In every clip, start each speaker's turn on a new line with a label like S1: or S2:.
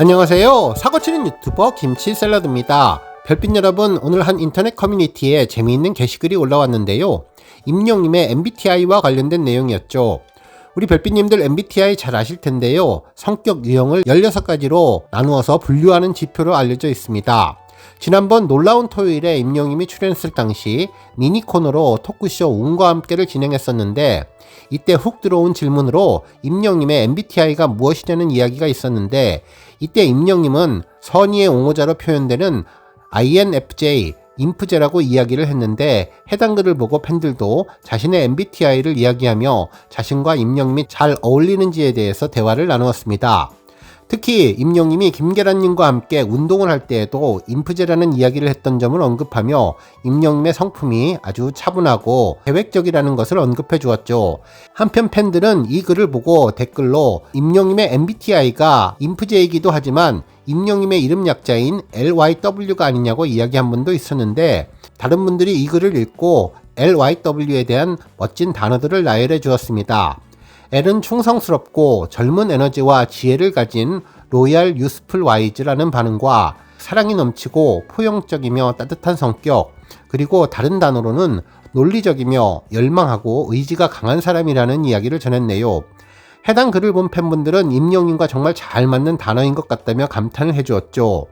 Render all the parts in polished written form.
S1: 안녕하세요. 사고치는 유튜버 김치샐러드입니다. 별빛 여러분, 오늘 한 인터넷 커뮤니티에 재미있는 게시글이 올라왔는데요. 임영님의 MBTI와 관련된 내용이었죠. 우리 별빛님들 MBTI 잘 아실 텐데요. 성격 유형을 16가지로 나누어서 분류하는 지표로 알려져 있습니다. 지난번 놀라운 토요일에 임영님이 출연했을 당시 미니 코너로 토크쇼 운과 함께를 진행했었는데, 이때 훅 들어온 질문으로 임영님의 MBTI가 무엇이냐는 이야기가 있었는데, 이때 임영님은 선의의 옹호자로 표현되는 INFJ, 인프제라고 이야기를 했는데, 해당 글을 보고 팬들도 자신의 MBTI를 이야기하며 자신과 임영님이 잘 어울리는지에 대해서 대화를 나누었습니다. 특히 임영님이 김계란님과 함께 운동을 할 때에도 인프제라는 이야기를 했던 점을 언급하며 임영님의 성품이 아주 차분하고 계획적이라는 것을 언급해 주었죠. 한편 팬들은 이 글을 보고 댓글로 임영님의 MBTI가 인프제이기도 하지만 임영님의 이름 약자인 LYW가 아니냐고 이야기한 분도 있었는데, 다른 분들이 이 글을 읽고 LYW에 대한 멋진 단어들을 나열해 주었습니다. L은 충성스럽고 젊은 에너지와 지혜를 가진 로얄 유스풀 와이즈라는 반응과 사랑이 넘치고 포용적이며 따뜻한 성격, 그리고 다른 단어로는 논리적이며 열망하고 의지가 강한 사람이라는 이야기를 전했네요. 해당 글을 본 팬분들은 임영님과 정말 잘 맞는 단어인 것 같다며 감탄을 해주었죠.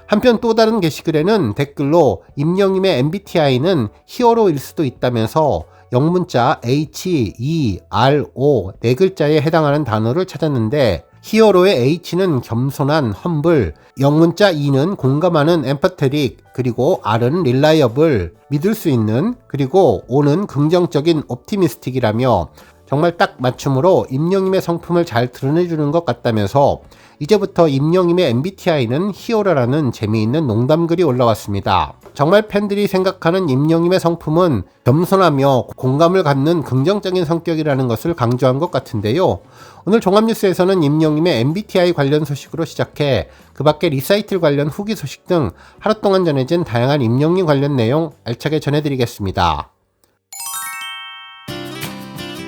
S1: 한편 또 다른 게시글에는 댓글로 임영님의 MBTI는 히어로일 수도 있다면서 영문자 H, E, R, O 4글자에 해당하는 단어를 찾았는데, 히어로의 H는 겸손한 험블, 영문자 E는 공감하는 empathetic, 그리고 R은 reliable, 믿을 수 있는, 그리고 O는 긍정적인 optimistic이라며 정말 딱 맞춤으로 임영님의 성품을 잘 드러내주는 것 같다면서 이제부터 임영님의 MBTI는 히어로라는 재미있는 농담글이 올라왔습니다. 정말 팬들이 생각하는 임영님의 성품은 겸손하며 공감을 갖는 긍정적인 성격이라는 것을 강조한 것 같은데요. 오늘 종합뉴스에서는 임영님의 MBTI 관련 소식으로 시작해 그 밖에 리사이틀 관련 후기 소식 등 하루 동안 전해진 다양한 임영님 관련 내용 알차게 전해드리겠습니다.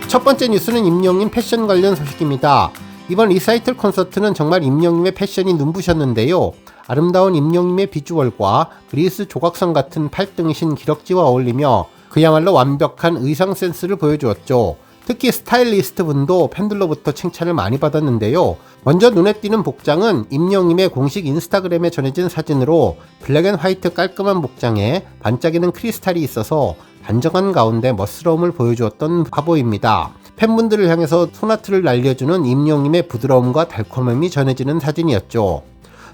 S1: 첫 번째 뉴스는 임영님 패션 관련 소식입니다. 이번 리사이틀 콘서트는 정말 임영님의 패션이 눈부셨는데요. 아름다운 임영님의 비주얼과 그리스 조각상 같은 팔등신 기럭지와 어울리며 그야말로 완벽한 의상 센스를 보여주었죠. 특히 스타일리스트 분도 팬들로부터 칭찬을 많이 받았는데요. 먼저 눈에 띄는 복장은 임영님의 공식 인스타그램에 전해진 사진으로 블랙 앤 화이트 깔끔한 복장에 반짝이는 크리스탈이 있어서 단정한 가운데 멋스러움을 보여주었던 화보입니다. 팬분들을 향해서 소나트를 날려주는 임영님의 부드러움과 달콤함이 전해지는 사진이었죠.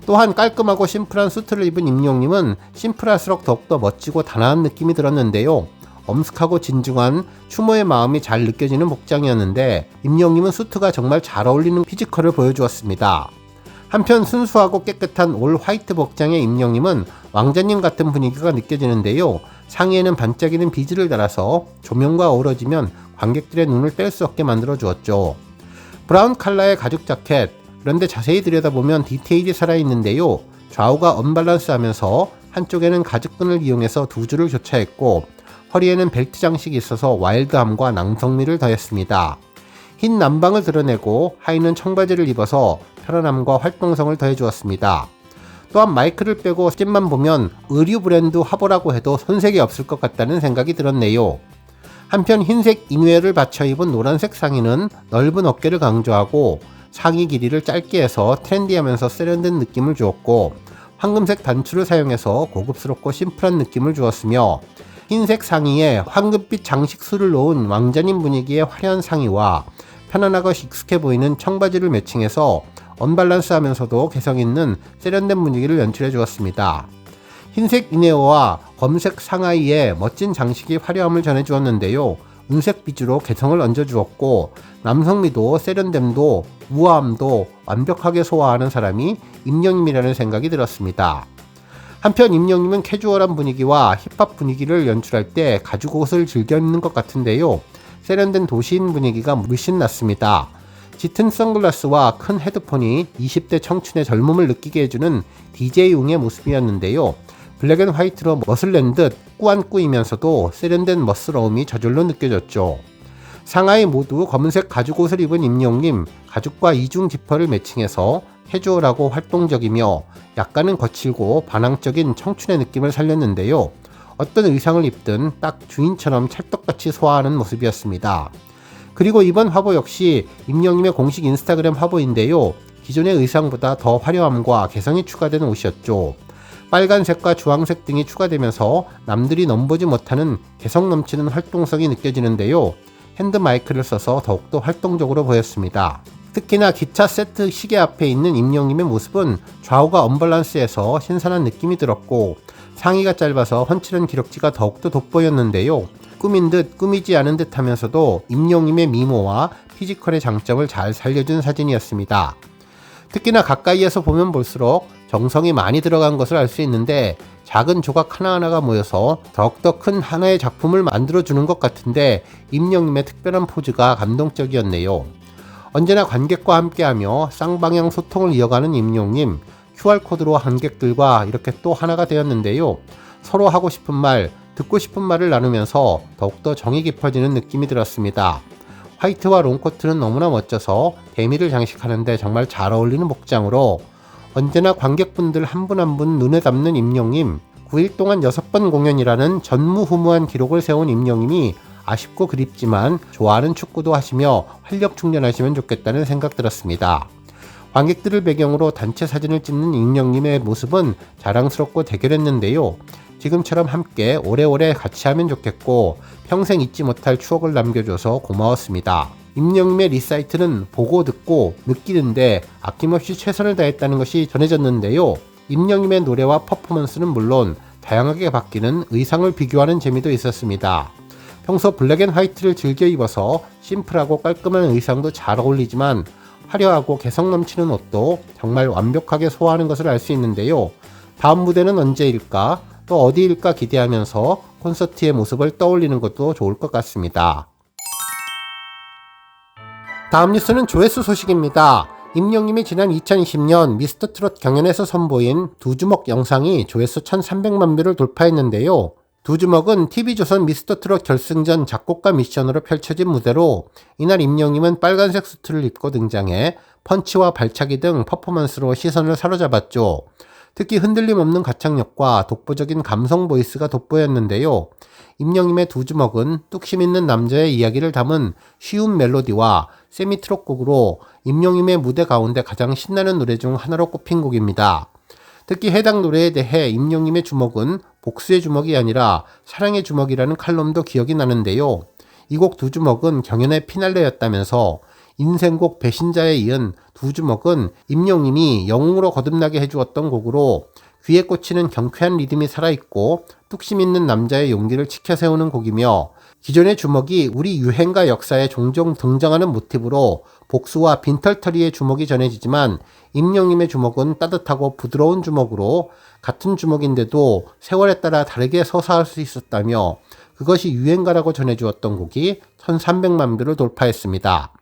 S1: 또한 깔끔하고 심플한 수트를 입은 임영님은 심플할수록 더욱더 멋지고 단아한 느낌이 들었는데요. 엄숙하고 진중한 추모의 마음이 잘 느껴지는 복장이었는데, 임영님은 수트가 정말 잘 어울리는 피지컬을 보여주었습니다. 한편 순수하고 깨끗한 올 화이트 복장의 임영님은 왕자님 같은 분위기가 느껴지는데요. 상의에는 반짝이는 비즈를 달아서 조명과 어우러지면 관객들의 눈을 뗄 수 없게 만들어 주었죠. 브라운 컬러의 가죽 자켓, 그런데 자세히 들여다보면 디테일이 살아있는데요. 좌우가 언밸런스하면서 한쪽에는 가죽끈을 이용해서 두 줄을 교차했고, 허리에는 벨트 장식이 있어서 와일드함과 낭성미를 더했습니다. 흰 남방을 드러내고 하의는 청바지를 입어서 편안함과 활동성을 더해주었습니다. 또한 마이크를 빼고 사진만 보면 의류 브랜드 화보라고 해도 손색이 없을 것 같다는 생각이 들었네요. 한편 흰색 인웨어를 받쳐 입은 노란색 상의는 넓은 어깨를 강조하고 상의 길이를 짧게 해서 트렌디하면서 세련된 느낌을 주었고, 황금색 단추를 사용해서 고급스럽고 심플한 느낌을 주었으며, 흰색 상의에 황금빛 장식술을 놓은 왕자님 분위기의 화려한 상의와 편안하고 익숙해 보이는 청바지를 매칭해서 언밸런스하면서도 개성있는 세련된 분위기를 연출해 주었습니다. 흰색 이네어와 검색 상하이에 멋진 장식이 화려함을 전해 주었는데요. 은색 비주로 개성을 얹어 주었고, 남성미도 세련됨도 우아함도 완벽하게 소화하는 사람이 임영님이라는 생각이 들었습니다. 한편 임영님은 캐주얼한 분위기와 힙합 분위기를 연출할 때 가죽 옷을 즐겨 입는 것 같은데요. 세련된 도시인 분위기가 물씬 났습니다. 짙은 선글라스와 큰 헤드폰이 20대 청춘의 젊음을 느끼게 해주는 DJ용의 모습이었는데요. 블랙 앤 화이트로 멋을 낸 듯 꾸안꾸이면서도 세련된 멋스러움이 저절로 느껴졌죠. 상하이 모두 검은색 가죽 옷을 입은 임영님, 가죽과 이중 지퍼를 매칭해서 캐주얼하고 활동적이며 약간은 거칠고 반항적인 청춘의 느낌을 살렸는데요. 어떤 의상을 입든 딱 주인처럼 찰떡같이 소화하는 모습이었습니다. 그리고 이번 화보 역시 임영님의 공식 인스타그램 화보인데요. 기존의 의상보다 더 화려함과 개성이 추가된 옷이었죠. 빨간색과 주황색 등이 추가되면서 남들이 넘보지 못하는 개성 넘치는 활동성이 느껴지는데요. 핸드 마이크를 써서 더욱더 활동적으로 보였습니다. 특히나 기차 세트 시계 앞에 있는 임영님의 모습은 좌우가 언밸런스해서 신선한 느낌이 들었고, 상의가 짧아서 훤칠한 기럭지가 더욱더 돋보였는데요. 꾸민 듯 꾸미지 않은 듯 하면서도 임영님의 미모와 피지컬의 장점을 잘 살려준 사진이었습니다. 특히나 가까이에서 보면 볼수록 정성이 많이 들어간 것을 알 수 있는데, 작은 조각 하나하나가 모여서 더욱더 큰 하나의 작품을 만들어주는 것 같은데, 임영님의 특별한 포즈가 감동적이었네요. 언제나 관객과 함께하며 쌍방향 소통을 이어가는 임영님, QR코드로 관객들과 이렇게 또 하나가 되었는데요. 서로 하고 싶은 말, 듣고 싶은 말을 나누면서 더욱더 정이 깊어지는 느낌이 들었습니다. 화이트와 롱코트는 너무나 멋져서 대미를 장식하는데 정말 잘 어울리는 복장으로, 언제나 관객분들 한 분 한 분 눈에 담는 임영님, 9일 동안 6번 공연이라는 전무후무한 기록을 세운 임영님이 아쉽고 그립지만 좋아하는 축구도 하시며 활력 충전하시면 좋겠다는 생각 들었습니다. 관객들을 배경으로 단체 사진을 찍는 임영님의 모습은 자랑스럽고 대견했는데요. 지금처럼 함께 오래오래 같이 하면 좋겠고 평생 잊지 못할 추억을 남겨줘서 고마웠습니다. 임영님의 리사이트는 보고 듣고 느끼는데 아낌없이 최선을 다했다는 것이 전해졌는데요. 임영님의 노래와 퍼포먼스는 물론 다양하게 바뀌는 의상을 비교하는 재미도 있었습니다. 평소 블랙 앤 화이트를 즐겨 입어서 심플하고 깔끔한 의상도 잘 어울리지만 화려하고 개성 넘치는 옷도 정말 완벽하게 소화하는 것을 알 수 있는데요. 다음 무대는 언제일까? 또 어디일까 기대하면서 콘서트의 모습을 떠올리는 것도 좋을 것 같습니다. 다음 뉴스는 조회수 소식입니다. 임영님이 지난 2020년 미스터트롯 경연에서 선보인 두 주먹 영상이 조회수 1300만 뷰를 돌파했는데요. 두 주먹은 TV조선 미스터트롯 결승전 작곡가 미션으로 펼쳐진 무대로, 이날 임영님은 빨간색 수트를 입고 등장해 펀치와 발차기 등 퍼포먼스로 시선을 사로잡았죠. 특히 흔들림 없는 가창력과 독보적인 감성 보이스가 돋보였는데요. 임영님의 두 주먹은 뚝심 있는 남자의 이야기를 담은 쉬운 멜로디와 세미트롯 곡으로 임영님의 무대 가운데 가장 신나는 노래 중 하나로 꼽힌 곡입니다. 특히 해당 노래에 대해 임영님의 주먹은 복수의 주먹이 아니라 사랑의 주먹이라는 칼럼도 기억이 나는데요. 이 곡 두 주먹은 경연의 피날레였다면서 인생곡 배신자에 이은 두 주먹은 임영님이 영웅으로 거듭나게 해주었던 곡으로 귀에 꽂히는 경쾌한 리듬이 살아있고 뚝심 있는 남자의 용기를 치켜세우는 곡이며, 기존의 주먹이 우리 유행가 역사에 종종 등장하는 모티브로 복수와 빈털터리의 주먹이 전해지지만, 임영님의 주먹은 따뜻하고 부드러운 주먹으로 같은 주먹인데도 세월에 따라 다르게 서사할 수 있었다며 그것이 유행가라고 전해주었던 곡이 1300만 뷰를 돌파했습니다.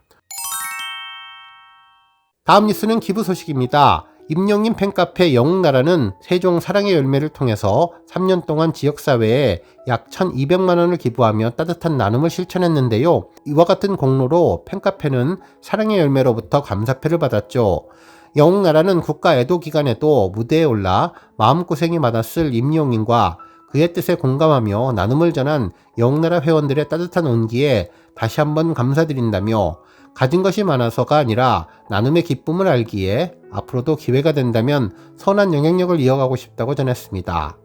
S1: 다음 뉴스는 기부 소식입니다. 임영님 팬카페 영웅나라는 세종 사랑의 열매를 통해서 3년 동안 지역사회에 약 1200만원을 기부하며 따뜻한 나눔을 실천했는데요. 이와 같은 공로로 팬카페는 사랑의 열매로부터 감사패를 받았죠. 영웅나라는 국가 애도 기간에도 무대에 올라 마음고생이 많았을 임영님과 그의 뜻에 공감하며 나눔을 전한 영웅나라 회원들의 따뜻한 온기에 다시 한번 감사드린다며, 가진 것이 많아서가 아니라 나눔의 기쁨을 알기에 앞으로도 기회가 된다면 선한 영향력을 이어가고 싶다고 전했습니다.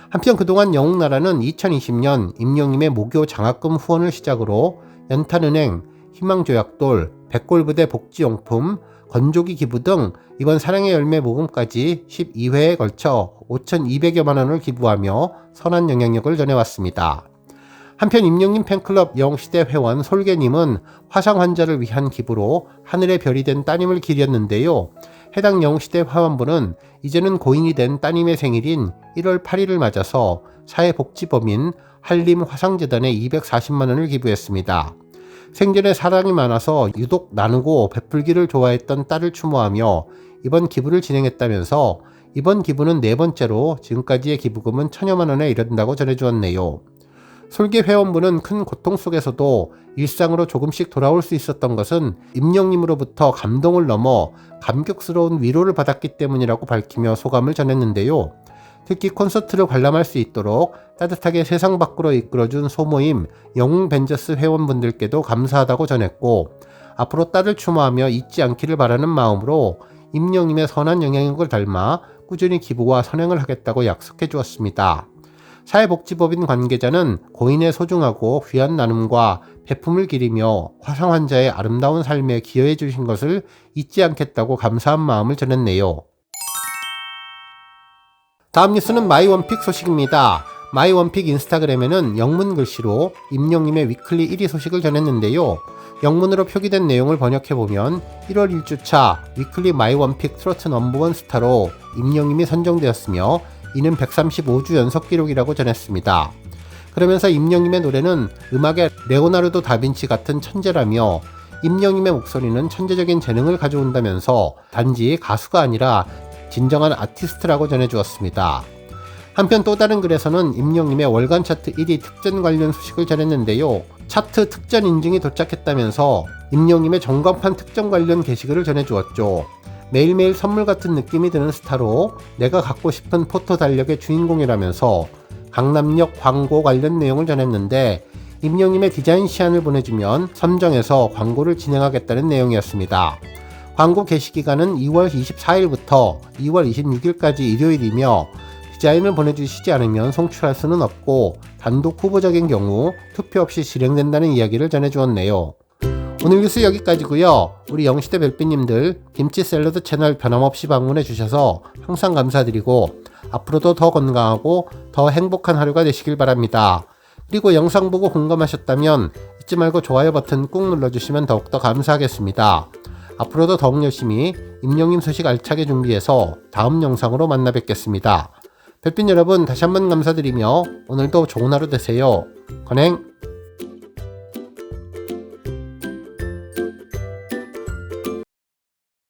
S1: 한편 그동안 영웅나라는 2020년 임영님의 모교 장학금 후원을 시작으로 연탄은행, 희망조약돌, 백골부대 복지용품, 건조기 기부 등 이번 사랑의 열매 모금까지 12회에 걸쳐 5,200여만 원을 기부하며 선한 영향력을 전해왔습니다. 한편 임영님 팬클럽 영시대 회원 솔개님은 화상 환자를 위한 기부로 하늘의 별이 된 따님을 기렸는데요. 해당 영시대 회원분은 이제는 고인이 된 따님의 생일인 1월 8일을 맞아서 사회복지법인 한림화상재단에 240만 원을 기부했습니다. 생전에 사랑이 많아서 유독 나누고 베풀기를 좋아했던 딸을 추모하며 이번 기부를 진행했다면서, 이번 기부는 네 번째로 지금까지의 기부금은 1000여만 원에 이른다고 전해주었네요. 솔개 회원분은 큰 고통 속에서도 일상으로 조금씩 돌아올 수 있었던 것은 임영님으로부터 감동을 넘어 감격스러운 위로를 받았기 때문이라고 밝히며 소감을 전했는데요. 특히 콘서트를 관람할 수 있도록 따뜻하게 세상 밖으로 이끌어준 소모임 영웅벤져스 회원분들께도 감사하다고 전했고, 앞으로 딸을 추모하며 잊지 않기를 바라는 마음으로 임영님의 선한 영향력을 닮아 꾸준히 기부와 선행을 하겠다고 약속해 주었습니다. 사회복지법인 관계자는 고인의 소중하고 귀한 나눔과 배품을 기리며 화상 환자의 아름다운 삶에 기여해 주신 것을 잊지 않겠다고 감사한 마음을 전했네요. 다음 뉴스는 마이원픽 소식입니다. 마이원픽 인스타그램에는 영문 글씨로 임영님의 위클리 1위 소식을 전했는데요. 영문으로 표기된 내용을 번역해보면 1월 1주차 위클리 마이원픽 트로트 넘버원 스타로 임영님이 선정되었으며 이는 135주 연속 기록이라고 전했습니다. 그러면서 임영님의 노래는 음악의 레오나르도 다빈치 같은 천재라며 임영님의 목소리는 천재적인 재능을 가져온다면서 단지 가수가 아니라 진정한 아티스트라고 전해주었습니다. 한편 또 다른 글에서는 임영님의 월간 차트 1위 특전 관련 소식을 전했는데요. 차트 특전 인증이 도착했다면서 임영님의 전광판 특전 관련 게시글을 전해주었죠. 매일매일 선물 같은 느낌이 드는 스타로 내가 갖고 싶은 포토 달력의 주인공이라면서 강남역 광고 관련 내용을 전했는데, 임영님의 디자인 시안을 보내주면 선정해서 광고를 진행하겠다는 내용이었습니다. 광고 게시 기간은 2월 24일부터 2월 26일까지 일요일이며 디자인을 보내주시지 않으면 송출할 수는 없고 단독 후보적인 경우 투표 없이 진행된다는 이야기를 전해주었네요. 오늘 뉴스 여기까지고요. 우리 영시대 별빛님들 김치 샐러드 채널 변함없이 방문해 주셔서 항상 감사드리고 앞으로도 더 건강하고 더 행복한 하루가 되시길 바랍니다. 그리고 영상 보고 공감하셨다면 잊지 말고 좋아요 버튼 꾹 눌러주시면 더욱더 감사하겠습니다. 앞으로도 더욱 열심히 임영님 소식 알차게 준비해서 다음 영상으로 만나 뵙겠습니다. 별빛 여러분 다시 한번 감사드리며 오늘도 좋은 하루 되세요. 건행!